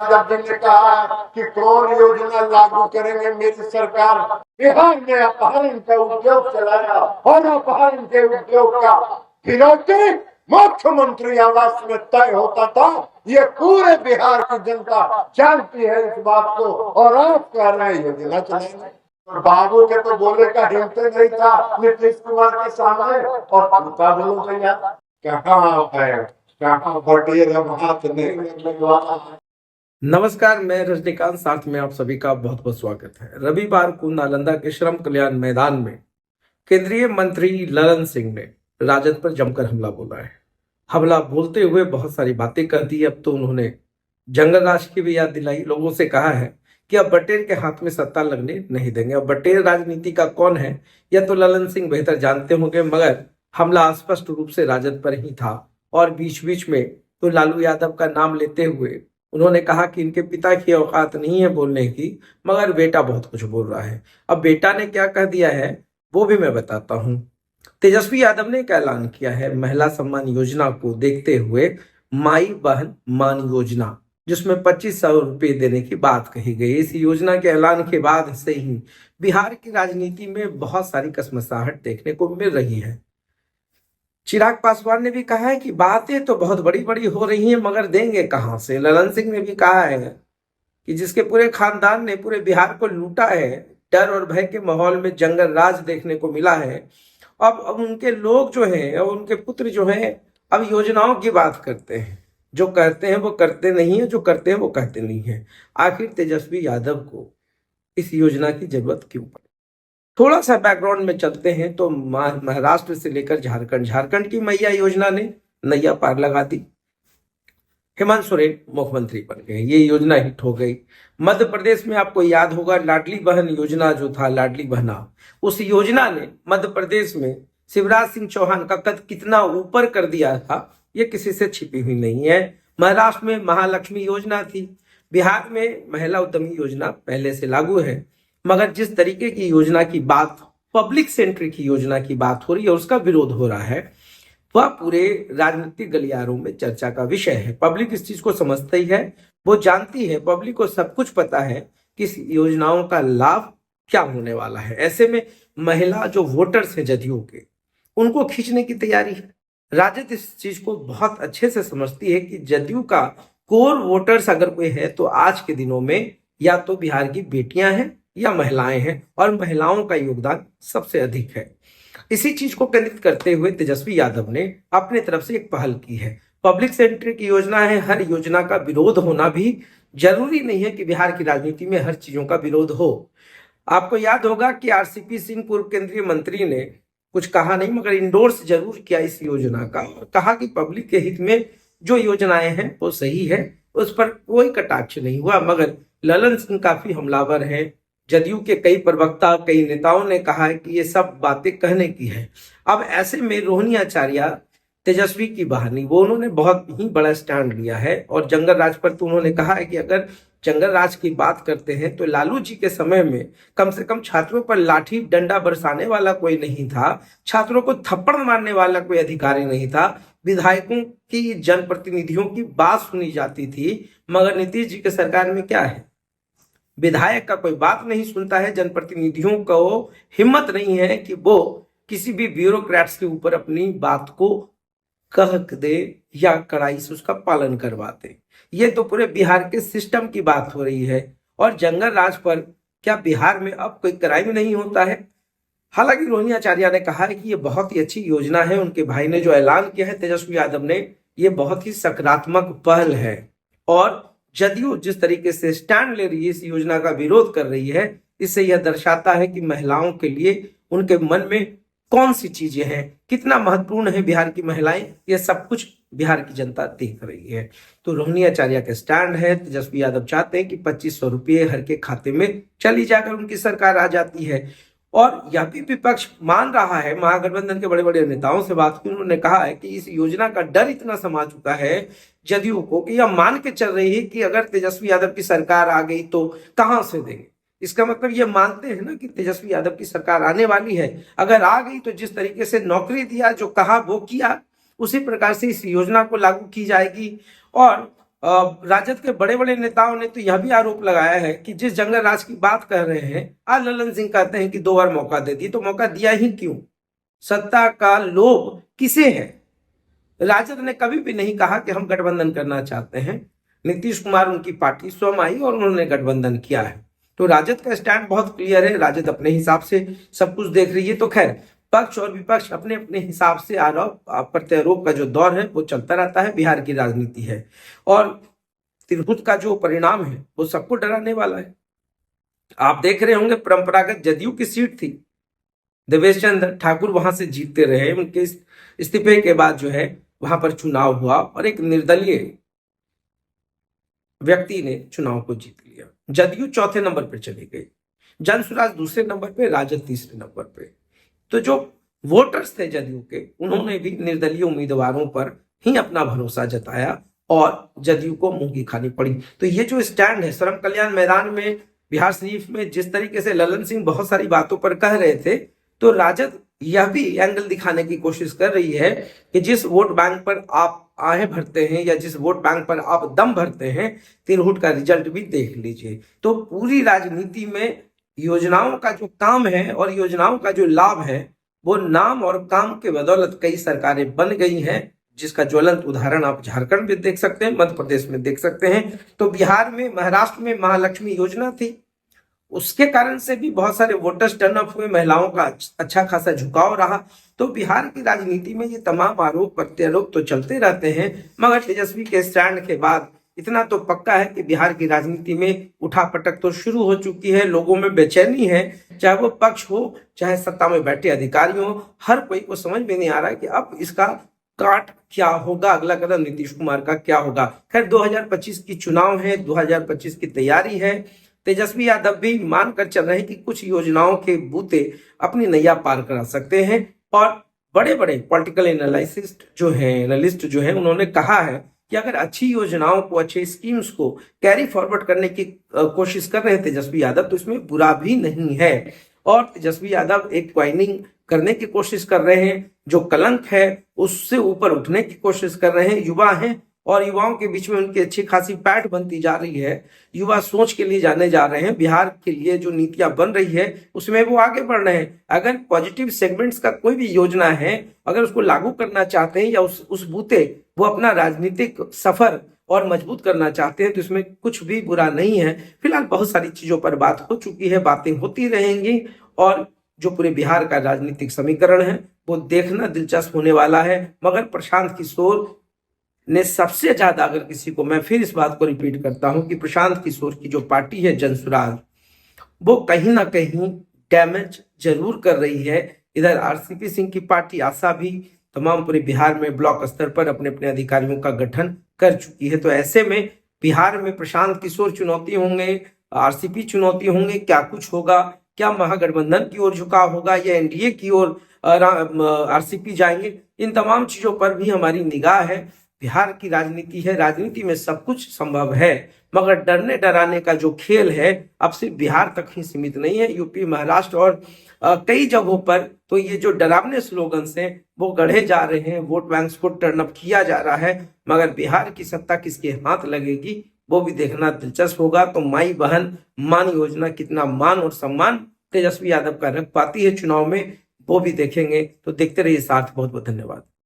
जब ने कहा कि कौन योजना लागू करेंगे मेरी सरकार, बिहार ने अपहरण का उद्योग चलाया और अपहरण के उद्योग का फिरौती मुख्यमंत्री आवास में तय होता था। ये पूरे बिहार की जनता जानती है इस बात को, और आप कह रहे हैं योजना चलाएंगे। और बाबू के तो बोले का हिम्मत नहीं था नीतीश कुमार के सामने, और उनका बोलो भैया कहाँ है, कहाँ बढ़िए हाथ नहीं लगने वाला। नमस्कार, मैं रजनीकांत, साथ में आप सभी का बहुत बहुत स्वागत है। रविवार को नालंदा के श्रम कल्याण मैदान में केंद्रीय मंत्री ललन सिंह ने राजद पर जमकर हमला बोला है। हमला बोलते हुए बहुत सारी बातें कह दी। अब तो उन्होंने जंगल राज की भी याद दिलाई। लोगों से कहा है कि अब बटेर के हाथ में सत्ता लगने नहीं देंगे। अब बटेर राजनीति का कौन है यह तो ललन सिंह बेहतर जानते होंगे, मगर हमला स्पष्ट रूप से राजद पर ही था। और बीच बीच में तो लालू यादव का नाम लेते हुए उन्होंने कहा कि इनके पिता की औकात नहीं है बोलने की, मगर बेटा बहुत कुछ बोल रहा है। अब बेटा ने क्या कह दिया है वो भी मैं बताता हूं। तेजस्वी यादव ने एक ऐलान किया है महिला सम्मान योजना को देखते हुए, माई बहन मान योजना, जिसमें 2500 रुपये देने की बात कही गई। इस योजना के ऐलान के बाद से ही बिहार की राजनीति में बहुत सारी कसमसाहट देखने को मिल रही है। चिराग पासवान ने भी कहा है कि बातें तो बहुत बड़ी बड़ी हो रही हैं, मगर देंगे कहां से। ललन सिंह ने भी कहा है कि जिसके पूरे खानदान ने पूरे बिहार को लूटा है, डर और भय के माहौल में जंगल राज देखने को मिला है। अब उनके लोग जो हैं और उनके पुत्र जो हैं अब योजनाओं की बात करते हैं। जो कहते हैं वो करते नहीं है, जो करते हैं वो कहते नहीं है। आखिर तेजस्वी यादव को इस योजना की जरूरत क्यों पड़ी? थोड़ा सा बैकग्राउंड में चलते हैं तो महाराष्ट्र से लेकर झारखंड की मैया योजना ने नैया पार लगा दी। हेमंत सोरेन मुख्यमंत्री बन गए, ये योजना हिट हो गई। मध्य प्रदेश में आपको याद होगा लाडली बहन योजना जो था, लाडली बहना, उस योजना ने मध्य प्रदेश में शिवराज सिंह चौहान का कद कितना ऊपर कर दिया था ये किसी से छिपी हुई नहीं है। महाराष्ट्र में महालक्ष्मी योजना थी। बिहार में महिला उद्यमी योजना पहले से लागू है, मगर जिस तरीके की योजना की बात, पब्लिक सेंट्रिक योजना की बात हो रही है, उसका विरोध हो रहा है, वह पूरे राजनीतिक गलियारों में चर्चा का विषय है। पब्लिक इस चीज को समझती है, वो जानती है, पब्लिक को सब कुछ पता है कि इस योजनाओं का लाभ क्या होने वाला है। ऐसे में महिला जो वोटर्स हैं जदयू के, उनको खींचने की तैयारी है। राजद इस चीज को बहुत अच्छे से समझती है कि जदयू का कोर वोटर्स अगर कोई है तो आज के दिनों में या तो बिहार की बेटियां हैं या महिलाएं हैं, और महिलाओं का योगदान सबसे अधिक है। इसी चीज को केंद्रित करते हुए तेजस्वी यादव ने अपने तरफ से एक पहल की है। पब्लिक सेंट्रिक योजना है, हर योजना का विरोध होना भी जरूरी नहीं है कि बिहार की राजनीति में हर चीजों का विरोध हो। आपको याद होगा कि आरसीपी सिंह पूर्व केंद्रीय मंत्री ने कुछ कहा नहीं, मगर इंडोर्स जरूर किया इस योजना का, और कहा कि पब्लिक के हित में जो योजनाएं हैं वो सही है, उस पर कोई कटाक्ष नहीं हुआ। मगर ललन सिंह काफी हमलावर हैं। जदयू के कई प्रवक्ता, कई नेताओं ने कहा है कि ये सब बातें कहने की है। अब ऐसे में रोहिणी आचार्य तेजस्वी की बहानी, वो उन्होंने बहुत ही बड़ा स्टैंड लिया है। और जंगल राज पर तो उन्होंने कहा है कि अगर जंगल राज की बात करते हैं तो लालू जी के समय में कम से कम छात्रों पर लाठी डंडा बरसाने वाला कोई नहीं था, छात्रों को थप्पड़ मारने वाला कोई अधिकारी नहीं था, विधायकों की, जनप्रतिनिधियों की बात सुनी जाती थी। मगर नीतीश जी के सरकार में क्या है, विधायक का कोई बात नहीं सुनता है। जनप्रतिनिधियों को हिम्मत नहीं है कि वो किसी भी ब्यूरोक्रेट्स के ऊपर अपनी बात को कह दे या कड़ाई से उसका पालन करवाते। ये तो पूरे बिहार के सिस्टम की बात हो रही है। और जंगल राज पर क्या बिहार में अब कोई क्राइम नहीं होता है? हालांकि रोहिणी आचार्य ने कहा है कि ये बहुत ही अच्छी योजना है। उनके भाई ने जो ऐलान किया है तेजस्वी यादव ने, ये बहुत ही सकारात्मक पहल है। और जदयू जिस तरीके से स्टैंड ले रही है, इस योजना का विरोध कर रही है, इससे यह दर्शाता है कि महिलाओं के लिए उनके मन में कौन सी चीजें हैं, कितना महत्वपूर्ण है बिहार की महिलाएं, यह सब कुछ बिहार की जनता देख रही है। तो रोहिणी आचार्य का स्टैंड है, तेजस्वी यादव चाहते हैं कि 2500 रुपये हर के खाते में चली जाकर उनकी सरकार आ जाती है। और यह भी विपक्ष मान रहा है। महागठबंधन के बड़े बड़े नेताओं से बात की, उन्होंने कहा है कि इस योजना का डर इतना समा चुका है जदयू को कि यह मान के चल रही है कि अगर तेजस्वी यादव की सरकार आ गई तो कहां से देंगे। इसका मतलब ये मानते हैं ना कि तेजस्वी यादव की सरकार आने वाली है, अगर आ गई तो जिस तरीके से नौकरी दिया, जो कहा वो किया, उसी प्रकार से इस योजना को लागू की जाएगी। और राजद के बड़े बड़े नेताओं ने तो यह भी आरोप लगाया है कि जिस जंगल राज की बात कर रहे हैं, आज ललन सिंह कहते हैं कि 2 बार मौका दे दी, तो मौका दिया ही क्यों? सत्ता का लोभ किसे है? राजद ने कभी भी नहीं कहा कि हम गठबंधन करना चाहते हैं। नीतीश कुमार उनकी पार्टी स्वयं आई और उन्होंने गठबंधन किया है। तो राजद का स्टैंड बहुत क्लियर है, राजद अपने हिसाब से सब कुछ देख रही है। तो खैर, पक्ष और विपक्ष अपने अपने हिसाब से आरोप प्रत्यारोप का जो दौर है वो चलता रहता है। बिहार की राजनीति है और तिरहुत का जो परिणाम है वो सबको डराने वाला है। आप देख रहे होंगे, परंपरागत जदयू की सीट थी, देवेश चंद्र ठाकुर वहां से जीतते रहे। उनके इस्तीफे के बाद जो है वहां पर चुनाव हुआ और एक निर्दलीय व्यक्ति ने चुनाव को जीत लिया। जदयू चौथे नंबर पर चली गई, जनसुराज दूसरे नंबर पे, राजद तीसरे नंबर पे। तो जो वोटर्स थे जदयू के, उन्होंने भी निर्दलीय उम्मीदवारों पर ही अपना भरोसा जताया और जदयू को मुंह की खानी पड़ी। तो ये जो स्टैंड है श्रम कल्याण मैदान में, बिहार शरीफ में, जिस तरीके से ललन सिंह बहुत सारी बातों पर कह रहे थे, तो राजद यह भी एंगल दिखाने की कोशिश कर रही है कि जिस वोट बैंक पर आप आहें भरते हैं या जिस वोट बैंक पर आप दम भरते हैं, तिरहुत का रिजल्ट भी देख लीजिए। तो पूरी राजनीति में योजनाओं का जो काम है और योजनाओं का जो लाभ है, वो नाम और काम के बदौलत कई सरकारें बन गई हैं, जिसका ज्वलंत उदाहरण आप झारखंड में देख सकते हैं, मध्य प्रदेश में देख सकते हैं। तो बिहार में, महाराष्ट्र में महालक्ष्मी योजना थी, उसके कारण से भी बहुत सारे वोटर्स टर्न अप हुए, महिलाओं का अच्छा खासा झुकाव रहा। तो बिहार की राजनीति में ये तमाम आरोप प्रत्यारोप तो चलते रहते हैं, मगर तेजस्वी के स्टैंड के बाद इतना तो पक्का है कि बिहार की राजनीति में उठापटक तो शुरू हो चुकी है। लोगों में बेचैनी है, चाहे वो पक्ष हो चाहे सत्ता में बैठे अधिकारी हो, हर कोई को समझ में नहीं आ रहा है कि अब इसका काट क्या होगा, अगला कदम नीतीश कुमार का क्या होगा। खैर, 2025 की चुनाव है, 2025 की तैयारी है। तेजस्वी यादव भी मानकर चल रहे हैं कि कुछ योजनाओं के बूते अपनी नैया पार करा सकते हैं और बड़े बड़े पॉलिटिकल एनालिस्ट जो हैं उन्होंने कहा है कि अगर अच्छी योजनाओं को, अच्छे स्कीम्स को कैरी फॉरवर्ड करने की कोशिश कर रहे हैं तेजस्वी यादव, तो इसमें बुरा भी नहीं है। और तेजस्वी यादव एक क्वाइनिंग करने की कोशिश कर रहे हैं, जो कलंक है उससे ऊपर उठने की कोशिश कर रहे हैं। युवा हैं और युवाओं के बीच में उनकी अच्छी खासी पैठ बनती जा रही है, युवा सोच के लिए जाने जा रहे हैं। बिहार के लिए जो नीतियां बन रही है उसमें वो आगे बढ़ रहे हैं। अगर पॉजिटिव सेगमेंट्स का कोई भी योजना है, अगर उसको लागू करना चाहते हैं या उस बूते वो अपना राजनीतिक सफर और मजबूत करना चाहते हैं, तो इसमें कुछ भी बुरा नहीं है। फिलहाल बहुत सारी चीजों पर बात हो चुकी है, बातें होती रहेंगी और जो पूरे बिहार का राजनीतिक समीकरण है वो देखना दिलचस्प होने वाला है। मगर प्रशांत किशोर ने सबसे ज्यादा, अगर किसी को, मैं फिर इस बात को रिपीट करता हूं कि प्रशांत किशोर की जो पार्टी है जनसुराज, वो कहीं ना कहीं डैमेज जरूर कर रही है। इधर आरसीपी सिंह की पार्टी आशा भी तमाम पूरे बिहार में ब्लॉक स्तर पर अपने अपने अधिकारियों का गठन कर चुकी है। तो ऐसे में बिहार में प्रशांत किशोर चुनौती होंगे, आरसीपी चुनौती होंगे, क्या कुछ होगा, क्या महागठबंधन की ओर झुकाव होगा या एनडीए की ओर आरसीपी जाएंगे, इन तमाम चीजों पर भी हमारी निगाह है। बिहार की राजनीति है, राजनीति में सब कुछ संभव है, मगर डरने डराने का जो खेल है अब सिर्फ बिहार तक ही सीमित नहीं है। यूपी, महाराष्ट्र और कई जगहों पर तो ये जो डरावने स्लोगन्स हैं वो गढ़े जा रहे हैं, वोट बैंक्स को टर्न अप किया जा रहा है, मगर बिहार की सत्ता किसके हाथ लगेगी वो भी देखना दिलचस्प होगा। तो माई बहन मान योजना कितना मान और सम्मान तेजस्वी यादव का रख पाती है चुनाव में, वो भी देखेंगे। तो देखते रहिए साथ। बहुत बहुत धन्यवाद।